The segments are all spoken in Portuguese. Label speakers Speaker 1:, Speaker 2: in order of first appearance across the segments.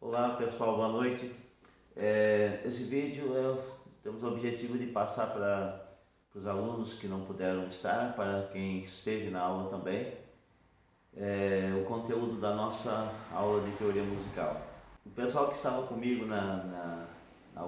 Speaker 1: Olá pessoal, boa noite. Esse vídeo temos o objetivo de passar para os alunos que não puderam estar, para quem esteve na aula também, o conteúdo da nossa aula de teoria musical. O pessoal que estava comigo na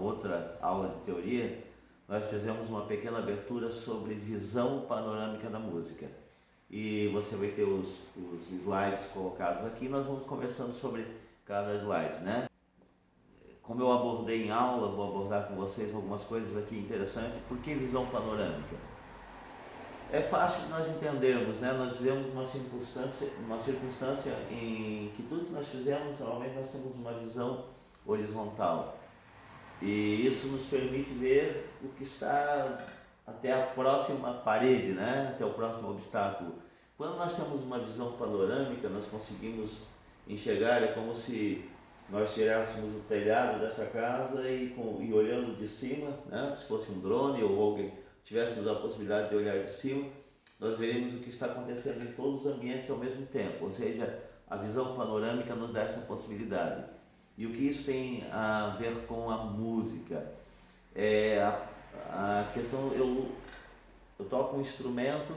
Speaker 1: outra aula de teoria, nós fizemos uma pequena abertura sobre visão panorâmica da música. E você vai ter os slides colocados aqui, nós vamos conversando sobre cada slide, né? Como eu abordei em aula, vou abordar com vocês algumas coisas aqui interessantes. Por que visão panorâmica? É fácil de nós entendermos, né? Nós vivemos uma circunstância em que tudo que nós fizemos, normalmente nós temos uma visão horizontal. E isso nos permite ver o que está até a próxima parede, né? Até o próximo obstáculo. Quando nós temos uma visão panorâmica, nós conseguimos enxergar, é como se nós tirássemos o telhado dessa casa e olhando de cima, né? Se fosse um drone ou alguém, tivéssemos a possibilidade de olhar de cima, nós veríamos o que está acontecendo em todos os ambientes ao mesmo tempo, ou seja, a visão panorâmica nos dá essa possibilidade. E o que isso tem a ver com a música? A questão, eu toco um instrumento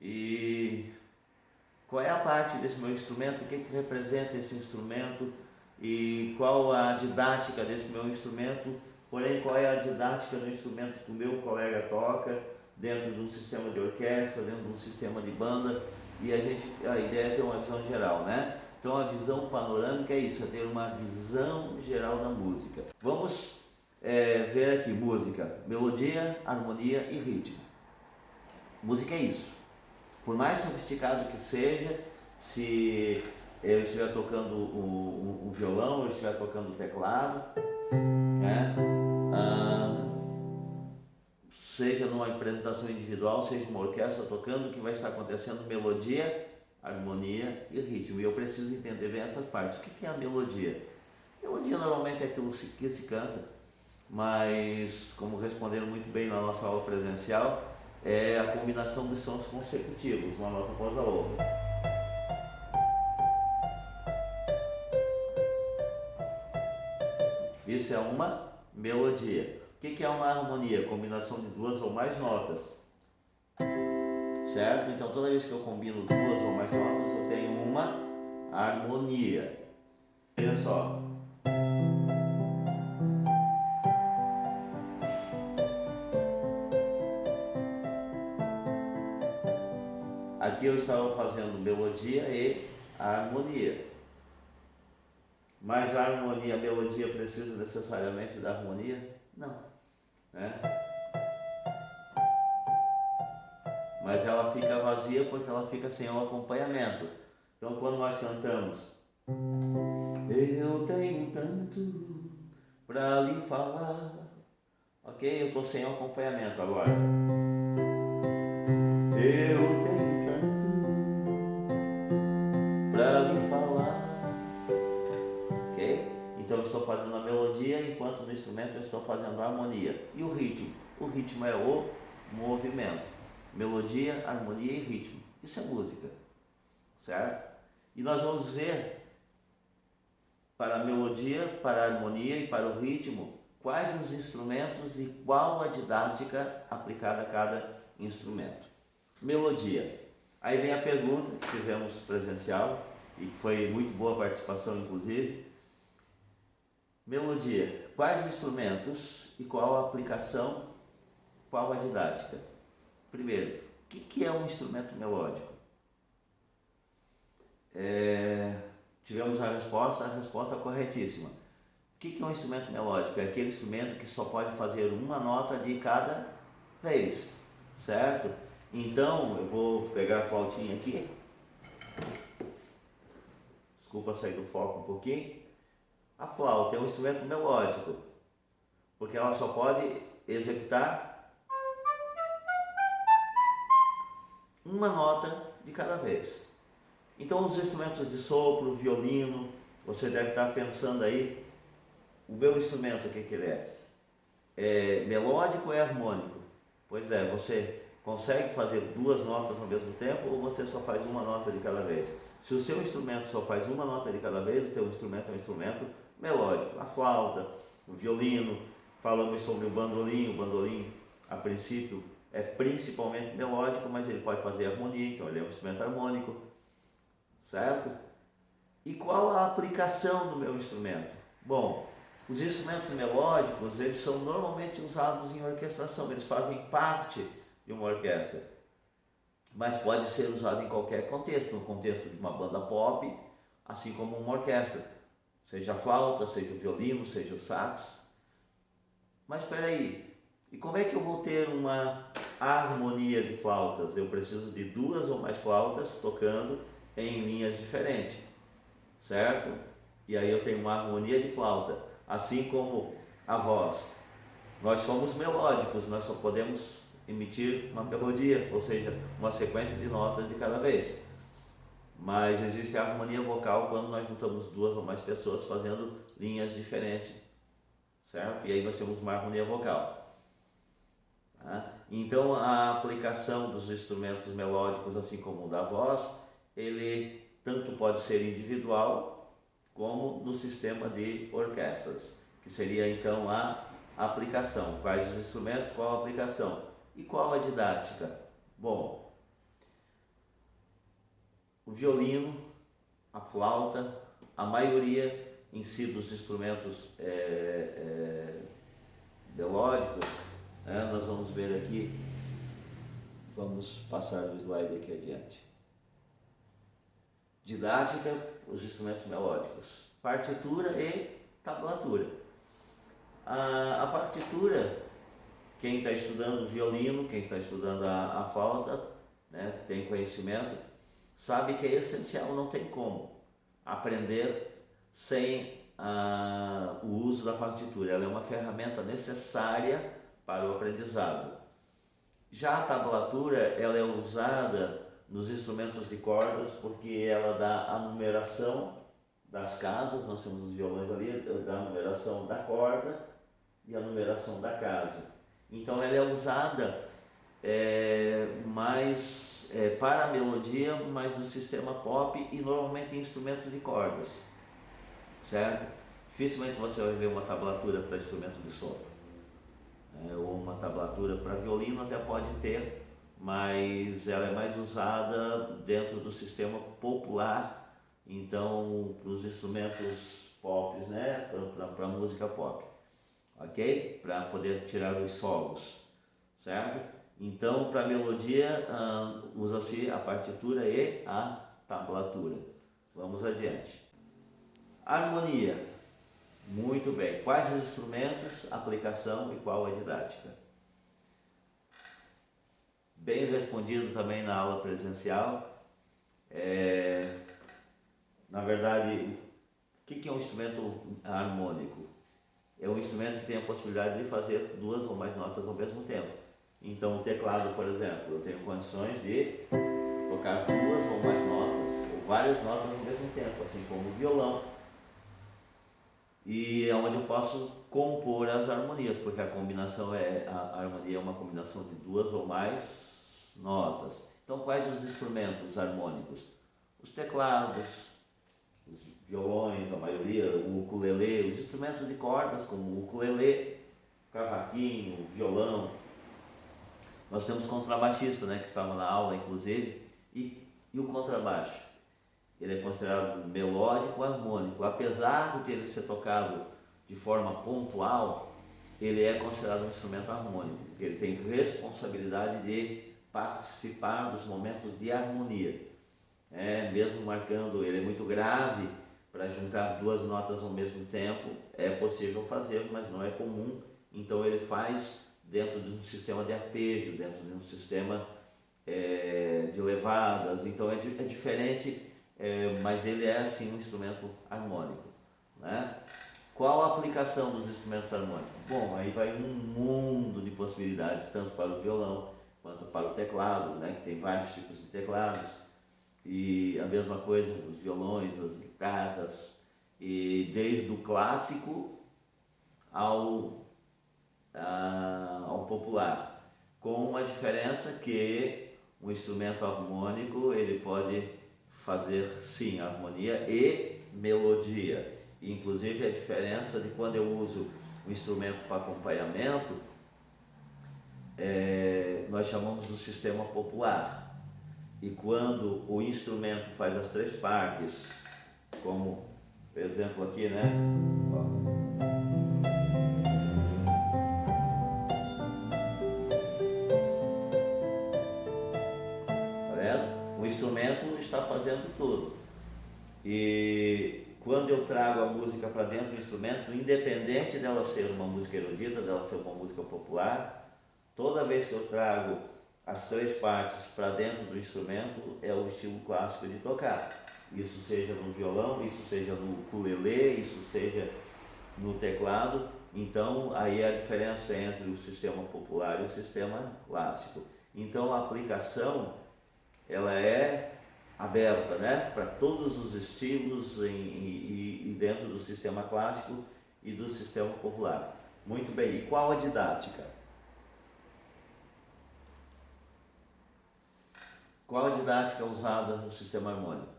Speaker 1: e qual é a parte desse meu instrumento, o que representa esse instrumento e qual a didática desse meu instrumento, porém qual é a didática do instrumento que o meu colega toca dentro de um sistema de orquestra, dentro de um sistema de banda, e a ideia é ter uma visão geral, né? Então a visão panorâmica é isso, é ter uma visão geral da música. Vamos ver aqui, música, melodia, harmonia e ritmo. Música é isso. Por mais sofisticado que seja, se eu estiver tocando o violão, eu estiver tocando o teclado, né? Seja numa apresentação individual, seja uma orquestra tocando, o que vai estar acontecendo? Melodia, harmonia e ritmo. E eu preciso entender bem essas partes. O que é a melodia? Melodia normalmente é aquilo que se canta, mas como responderam muito bem na nossa aula presencial, é a combinação dos sons consecutivos, uma nota após a outra. Isso é uma melodia. O que é uma harmonia? Combinação de duas ou mais notas. Certo? Então toda vez que eu combino duas ou mais notas, eu tenho uma harmonia. Veja só. Aqui eu estava fazendo melodia e harmonia. Mas a harmonia, a melodia precisa necessariamente da harmonia? Não. Né? Mas ela fica vazia porque ela fica sem o acompanhamento. Então quando nós cantamos eu tenho tanto pra lhe falar, ok? Eu estou sem o acompanhamento agora. Eu tenho tanto pra lhe falar, ok? Então eu estou fazendo a melodia enquanto no instrumento eu estou fazendo a harmonia. E o ritmo? O ritmo é o movimento. Melodia, harmonia e ritmo. Isso é música, certo? E nós vamos ver para a melodia, para a harmonia e para o ritmo quais os instrumentos e qual a didática aplicada a cada instrumento. Melodia. Aí vem a pergunta que tivemos presencial e foi muito boa a participação inclusive. Melodia. Quais instrumentos e qual a aplicação, qual a didática? Primeiro, o que é um instrumento melódico? Tivemos a resposta corretíssima. O que é um instrumento melódico? É aquele instrumento que só pode fazer uma nota de cada vez, certo? Então, eu vou pegar a flautinha aqui. Desculpa sair do foco um pouquinho. A flauta é um instrumento melódico, porque ela só pode executar uma nota de cada vez. Então os instrumentos de sopro, violino, você deve estar pensando aí, o meu instrumento, o que ele é? É melódico ou é harmônico? Pois é, você consegue fazer duas notas ao mesmo tempo ou você só faz uma nota de cada vez? Se o seu instrumento só faz uma nota de cada vez, o teu instrumento é um instrumento melódico. A flauta, o violino, falamos sobre o bandolim a princípio é principalmente melódico, mas ele pode fazer harmonia, então ele é um instrumento harmônico, certo? E qual a aplicação do meu instrumento? Bom, os instrumentos melódicos, eles são normalmente usados em orquestração, eles fazem parte de uma orquestra, mas pode ser usado em qualquer contexto, no contexto de uma banda pop, assim como uma orquestra, seja a flauta, seja o violino, seja o sax. Mas espera aí, e como é que eu vou ter uma harmonia de flautas? Eu preciso de 2 ou mais flautas tocando em linhas diferentes, certo? E aí eu tenho uma harmonia de flauta, assim como a voz. Nós somos melódicos, nós só podemos emitir uma melodia, ou seja, uma sequência de notas de cada vez. Mas existe a harmonia vocal quando nós juntamos 2 ou mais pessoas fazendo linhas diferentes, certo? E aí nós temos uma harmonia vocal. Tá? Então a aplicação dos instrumentos melódicos, assim como o da voz, ele tanto pode ser individual como no sistema de orquestras, que seria então a aplicação. Quais os instrumentos, qual a aplicação e qual a didática? Bom, o violino, a flauta, a maioria em si dos instrumentos melódicos, nós vamos ver aqui, vamos passar o slide aqui adiante. Didática, os instrumentos melódicos, partitura e tablatura. A partitura, quem está estudando violino, quem está estudando a flauta, né, tem conhecimento, sabe que é essencial, não tem como aprender sem o uso da partitura. Ela é uma ferramenta necessária para o aprendizado. Já a tablatura, ela é usada nos instrumentos de cordas porque ela dá a numeração das casas. Nós temos os violões ali, dá a numeração da corda e a numeração da casa. Então ela é usada mais para a melodia, mas no sistema pop e normalmente em instrumentos de cordas, certo? Dificilmente você vai ver uma tablatura para instrumento de sopro, ou uma tablatura para violino, até pode ter, mas ela é mais usada dentro do sistema popular, então para os instrumentos pop, né? Para a música pop, ok? Para poder tirar os solos, certo? Então, para a melodia, usa-se a partitura e a tablatura. Vamos adiante. Harmonia. Muito bem. Quais os instrumentos, aplicação e qual a didática? Bem respondido também na aula presencial. Na verdade, o que é um instrumento harmônico? É um instrumento que tem a possibilidade de fazer 2 ou mais notas ao mesmo tempo. Então o teclado, por exemplo, eu tenho condições de tocar 2 ou mais notas, ou várias notas ao mesmo tempo, assim como o violão. E é onde eu posso compor as harmonias, porque a combinação a harmonia é uma combinação de 2 ou mais notas. Então quais os instrumentos harmônicos? Os teclados, os violões, a maioria, o ukulele, os instrumentos de cordas como o ukulele, o cavaquinho, o violão. Nós temos contrabaixista, né, que estava na aula inclusive, e o contrabaixo. Ele é considerado melódico harmônico, apesar de ele ser tocado de forma pontual, ele é considerado um instrumento harmônico, porque ele tem responsabilidade de participar dos momentos de harmonia, mesmo marcando, ele é muito grave, para juntar 2 notas ao mesmo tempo, é possível fazer, mas não é comum, então ele faz dentro de um sistema de arpejo, dentro de um sistema de levadas, então é diferente, mas ele é assim um instrumento harmônico, né? Qual a aplicação dos instrumentos harmônicos? Bom, aí vai um mundo de possibilidades, tanto para o violão quanto para o teclado, né? Que tem vários tipos de teclados, e a mesma coisa os violões, as guitarras, e desde o clássico ao popular, com uma diferença que o instrumento harmônico ele pode fazer sim harmonia e melodia. Inclusive a diferença de quando eu uso o instrumento para acompanhamento, nós chamamos do sistema popular. E quando o instrumento faz as três partes, como por exemplo aqui, né? Tá vendo? O instrumento está fazendo tudo. E quando eu trago a música para dentro do instrumento, independente dela ser uma música erudita, dela ser uma música popular, toda vez que eu trago as três partes para dentro do instrumento, é o estilo clássico de tocar. Isso seja no violão, isso seja no ukulele, isso seja no teclado. Então, aí a diferença entre o sistema popular e o sistema clássico. Então, a aplicação, ela é aberta, né, para todos os estilos e dentro do sistema clássico e do sistema popular. Muito bem, e qual a didática? Qual a didática usada no sistema harmônico?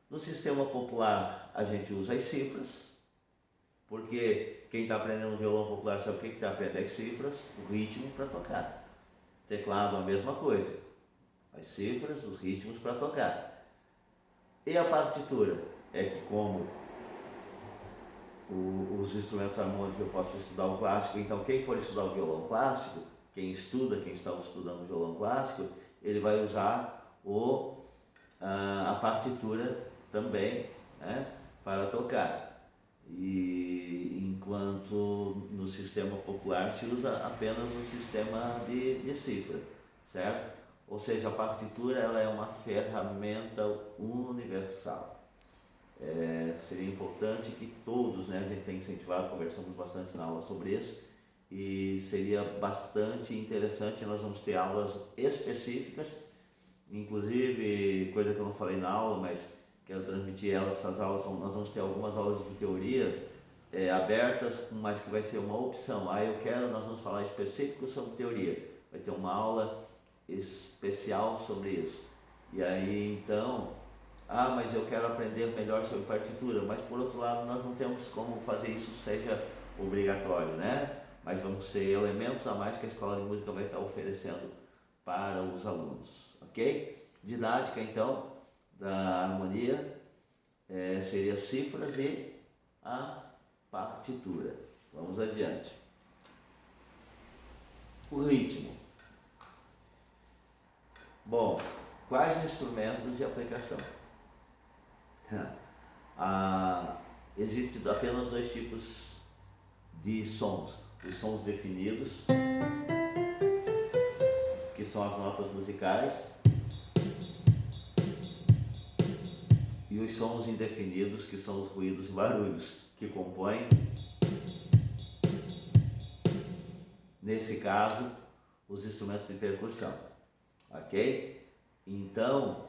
Speaker 1: No sistema popular a gente usa as cifras, porque quem está aprendendo violão popular sabe o que está aprendendo? As cifras, o ritmo para tocar. Teclado a mesma coisa, as cifras, os ritmos para tocar. E a partitura? É que como os instrumentos harmônicos eu posso estudar o clássico, então quem for estudar o violão clássico, quem está estudando o violão clássico, ele vai usar a partitura também, né, para tocar. E enquanto no sistema popular se usa apenas o sistema de cifra, certo? Ou seja, a partitura ela é uma ferramenta universal. Seria importante que todos, né, a gente tem incentivado, conversamos bastante na aula sobre isso, e seria bastante interessante, nós vamos ter aulas específicas, inclusive, coisa que eu não falei na aula, mas quero transmitir essas aulas, nós vamos ter algumas aulas de teorias abertas, mas que vai ser uma opção. Nós vamos falar específico sobre teoria, vai ter uma aula especial sobre isso. E aí então, mas eu quero aprender melhor sobre partitura, mas por outro lado nós não temos como fazer isso seja obrigatório, né? Mas vão ser elementos a mais que a Escola de Música vai estar oferecendo para os alunos, ok? Didática então da harmonia seria cifras e a partitura. Vamos adiante. O ritmo. Bom, quais instrumentos e aplicação? Existem apenas dois tipos de sons. Os sons definidos, que são as notas musicais, e os sons indefinidos, que são os ruídos e barulhos, que compõem, nesse caso, os instrumentos de percussão. Ok? Então,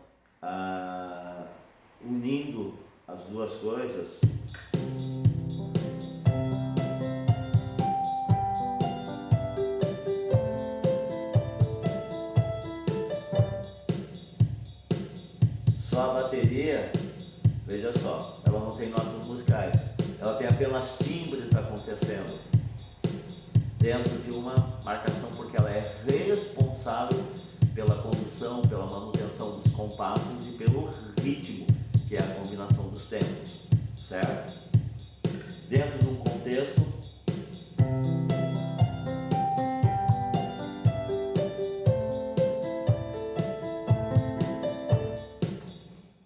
Speaker 1: unindo as duas coisas, só a bateria, veja só, ela não tem notas musicais, ela tem apenas timbres acontecendo dentro de uma marcação, porque ela é responsável pela condução, pela manutenção dos compassos e pelo ritmo, que é a combinação dos tempos, certo? Dentro de um contexto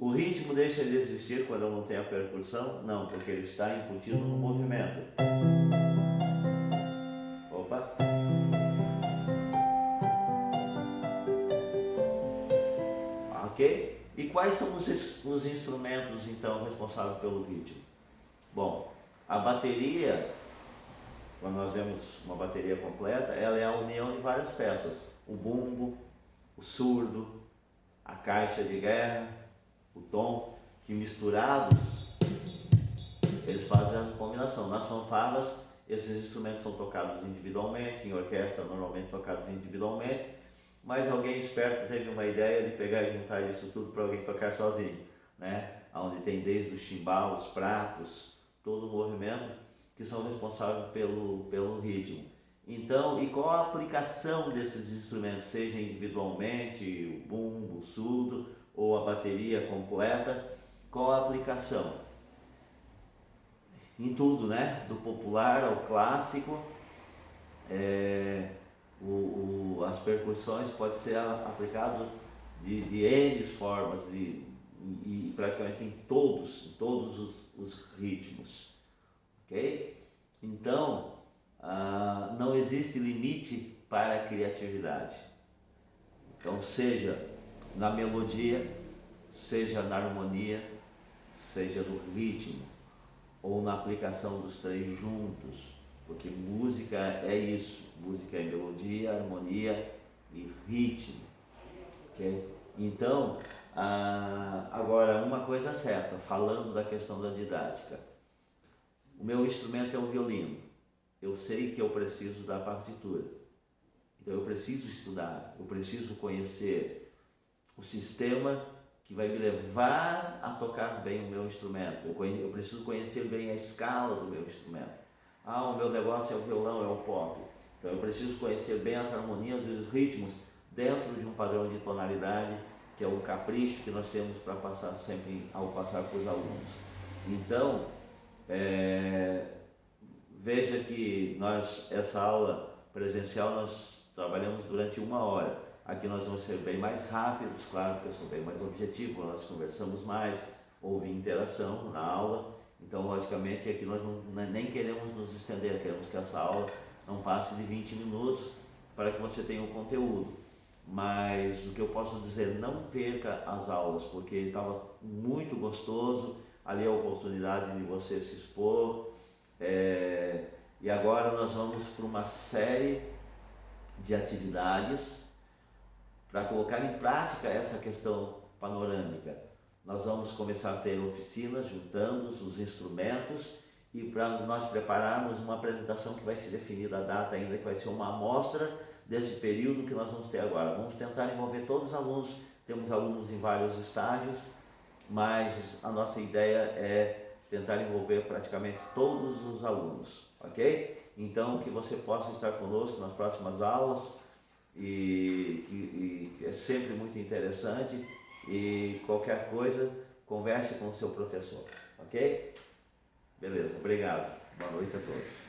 Speaker 1: o ritmo deixa de existir quando eu não tenho a percussão? Não, porque ele está incutido no movimento. Opa! Ok? E quais são os instrumentos, então, responsáveis pelo ritmo? Bom, a bateria, quando nós vemos uma bateria completa, ela é a união de várias peças. O bumbo, o surdo, a caixa de guerra, o tom, que misturados, eles fazem a combinação. Nas fanfarras, esses instrumentos são tocados individualmente, em orquestra normalmente tocados individualmente, mas alguém esperto teve uma ideia de pegar e juntar isso tudo para alguém tocar sozinho. né? Onde tem desde os chimbalos, pratos, todo o movimento que são responsáveis pelo ritmo. Então, e qual a aplicação desses instrumentos, seja individualmente, o bumbo, o surdo ou a bateria completa, qual a aplicação? Em tudo, né? Do popular ao clássico, as percussões pode ser aplicado de N formas e praticamente em todos os ritmos, ok? Então, não existe limite para a criatividade. Então, seja na melodia, seja na harmonia, seja no ritmo, ou na aplicação dos três juntos, porque música é isso, música é melodia, harmonia e ritmo, ok? Então, agora uma coisa certa, falando da questão da didática, o meu instrumento é o violino, eu sei que eu preciso da partitura, então eu preciso estudar, eu preciso conhecer o sistema que vai me levar a tocar bem o meu instrumento. Eu preciso conhecer bem a escala do meu instrumento. O meu negócio é o violão, é o pop. Então eu preciso conhecer bem as harmonias e os ritmos dentro de um padrão de tonalidade, que é o capricho que nós temos para passar sempre ao passar para os alunos. Então, veja que essa aula presencial, nós trabalhamos durante 1 hora. Aqui nós vamos ser bem mais rápidos, claro que eu sou bem mais objetivo, nós conversamos mais, houve interação na aula, então logicamente aqui nós nem queremos nos estender, queremos que essa aula não passe de 20 minutos para que você tenha o conteúdo. Mas o que eu posso dizer, não perca as aulas, porque estava muito gostoso, ali é a oportunidade de você se expor, e agora nós vamos para uma série de atividades para colocar em prática essa questão panorâmica. Nós vamos começar a ter oficinas juntando os instrumentos e para nós prepararmos uma apresentação que vai ser definida a data ainda, que vai ser uma amostra desse período que nós vamos ter agora. Vamos tentar envolver todos os alunos, temos alunos em vários estágios, mas a nossa ideia é tentar envolver praticamente todos os alunos, ok? Então, que você possa estar conosco nas próximas aulas, e é sempre muito interessante, e qualquer coisa, converse com o seu professor, ok? Beleza, obrigado. Boa noite a todos.